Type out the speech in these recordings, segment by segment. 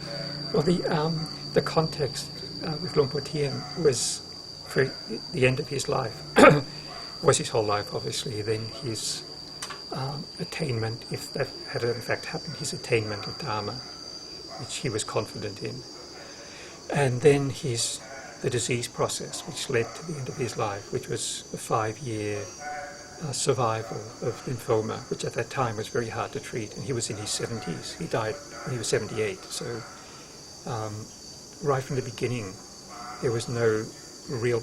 Well, the context with Luang Por Tien was for the end of his life, was his whole life, obviously, then his attainment, if that had in fact happened, his attainment of Dharma, which he was confident in. And then the disease process, which led to the end of his life, which was a 5-year survival of lymphoma, which at that time was very hard to treat. And he was in his 70s. He died when he was 78. So right from the beginning, there was no real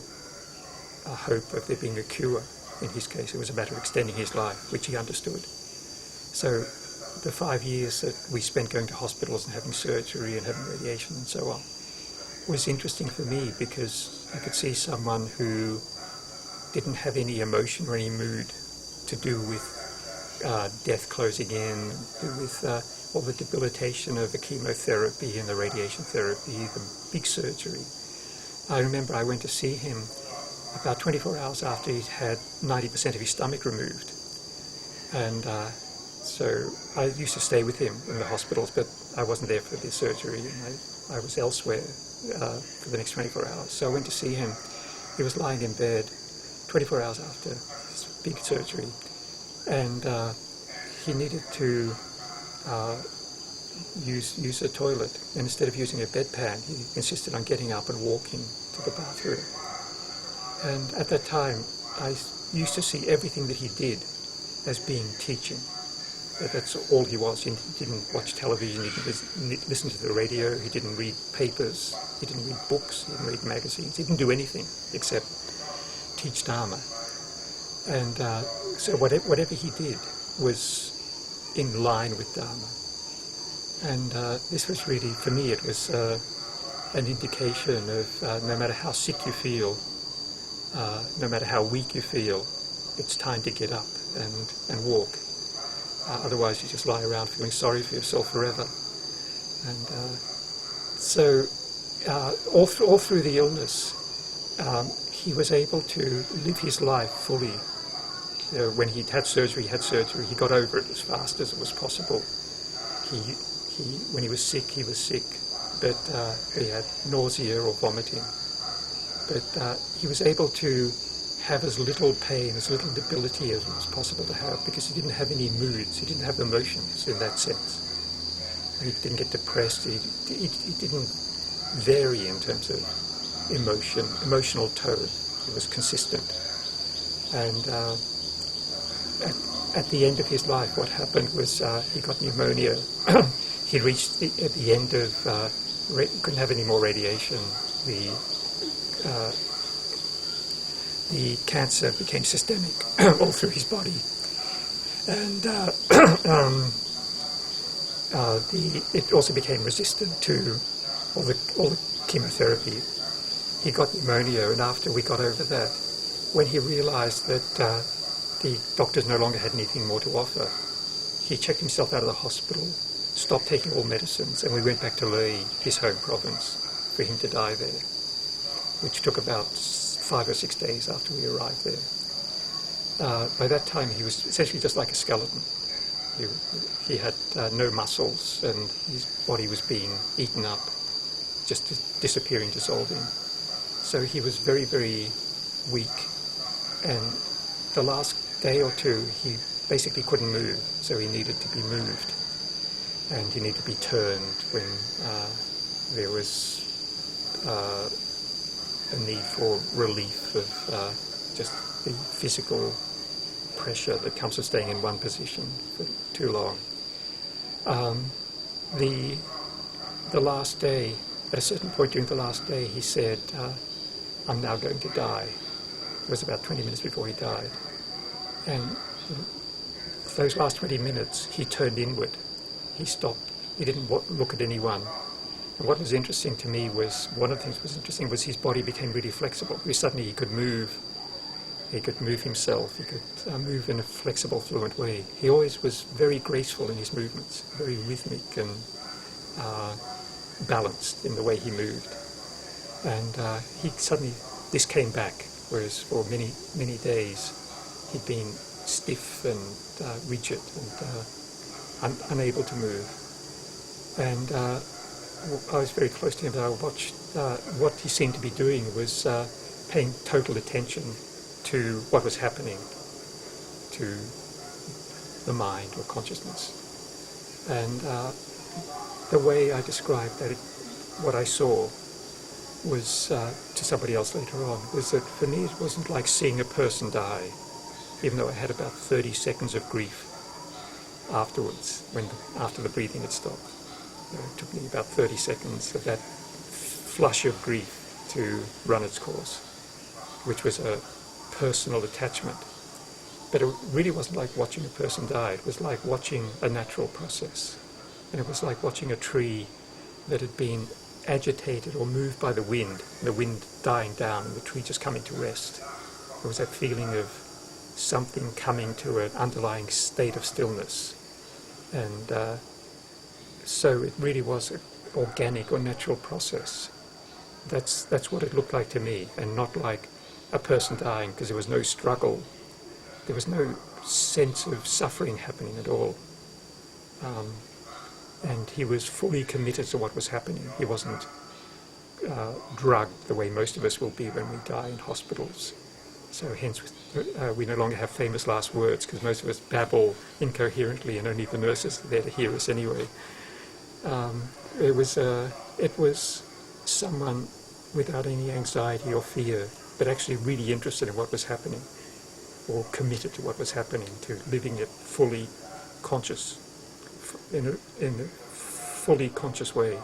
hope of there being a cure. In his case, it was a matter of extending his life, which he understood. So the 5 years that we spent going to hospitals and having surgery and having radiation and so on was interesting for me, because I could see someone who didn't have any emotion or any mood to do with death closing in, with all the debilitation of the chemotherapy and the radiation therapy, the big surgery. I remember I went to see him about 24 hours after he'd had 90% of his stomach removed. And so I used to stay with him in the hospitals, but I wasn't there for the surgery, and I was elsewhere for the next 24 hours. So I went to see him. He was lying in bed 24 hours after his big surgery, and he needed to use a toilet. And instead of using a bedpan, he insisted on getting up and walking to the bathroom. And at that time, I used to see everything that he did as being teaching. That's all he was. He didn't watch television, he didn't listen to the radio, he didn't read papers, he didn't read books, he didn't read magazines, he didn't do anything except teach Dharma. And so whatever he did was in line with Dharma. And this was really, for me, it was an indication of no matter how sick you feel, no matter how weak you feel, it's time to get up and walk. Otherwise you just lie around feeling sorry for yourself forever. And so all through the illness, he was able to live his life fully. When he'd had surgery, he got over it as fast as it was possible. When he was sick, but he had nausea or vomiting. But he was able to have as little pain, as little debility as was possible to have, because he didn't have any moods, he didn't have emotions in that sense. He didn't get depressed, he didn't vary in terms of emotional tone. He was consistent. And at the end of his life, what happened was he got pneumonia. He reached at the end of, couldn't have any more radiation. The cancer became systemic all through his body, and it also became resistant to all the chemotherapy. He got pneumonia, and after we got over that, when he realized that the doctors no longer had anything more to offer, he checked himself out of the hospital, stopped taking all medicines, and we went back to Lei, his home province, for him to die there, which took about 5 or 6 days after we arrived there. By that time, he was essentially just like a skeleton. He had no muscles, and his body was being eaten up, just disappearing, dissolving. So he was very, very weak, and the last day or two, he basically couldn't move, so he needed to be moved, and he needed to be turned when there was a need for relief of just the physical pressure that comes with staying in one position for too long. The last day, at a certain point during the last day, he said, "I'm now going to die." It was about 20 minutes before he died. And those last 20 minutes, he turned inward. He stopped. He didn't look at anyone. And what was interesting to me was, one of the things that was interesting was his body became really flexible. Suddenly he could move. He could move himself. He could move in a flexible, fluent way. He always was very graceful in his movements, very rhythmic and balanced in the way he moved. And this came back, whereas for many, many days he'd been stiff and rigid and unable to move. And I was very close to him, but I watched what he seemed to be doing was paying total attention to what was happening to the mind or consciousness. And the way I described that, what I saw was, to somebody else later on, was that for me it wasn't like seeing a person die, even though I had about 30 seconds of grief afterwards, after the breathing had stopped. It took me about 30 seconds of that flush of grief to run its course, which was a personal attachment. But it really wasn't like watching a person die. It was like watching a natural process. And it was like watching a tree that had been agitated or moved by the wind dying down and the tree just coming to rest. There was that feeling of something coming to an underlying state of stillness. And so it really was an organic or natural process. That's what it looked like to me, and not like a person dying, because there was no struggle. There was no sense of suffering happening at all. And he was fully committed to what was happening. He wasn't drugged the way most of us will be when we die in hospitals. So hence we no longer have famous last words, because most of us babble incoherently and only the nurses are there to hear us anyway. It was someone without any anxiety or fear, but actually really interested in what was happening, or committed to what was happening, to living it fully conscious, in a fully conscious way.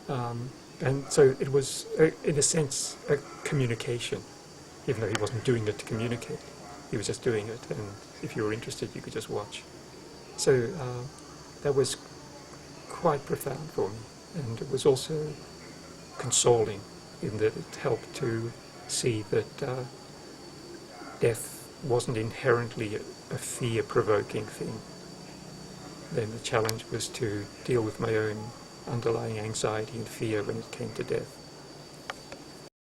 And so it was, in a sense, a communication, even though he wasn't doing it to communicate. He was just doing it, and if you were interested, you could just watch. So that was quite profound for me, and it was also consoling in that it helped to see that death wasn't inherently a fear-provoking thing. Then the challenge was to deal with my own underlying anxiety and fear when it came to death.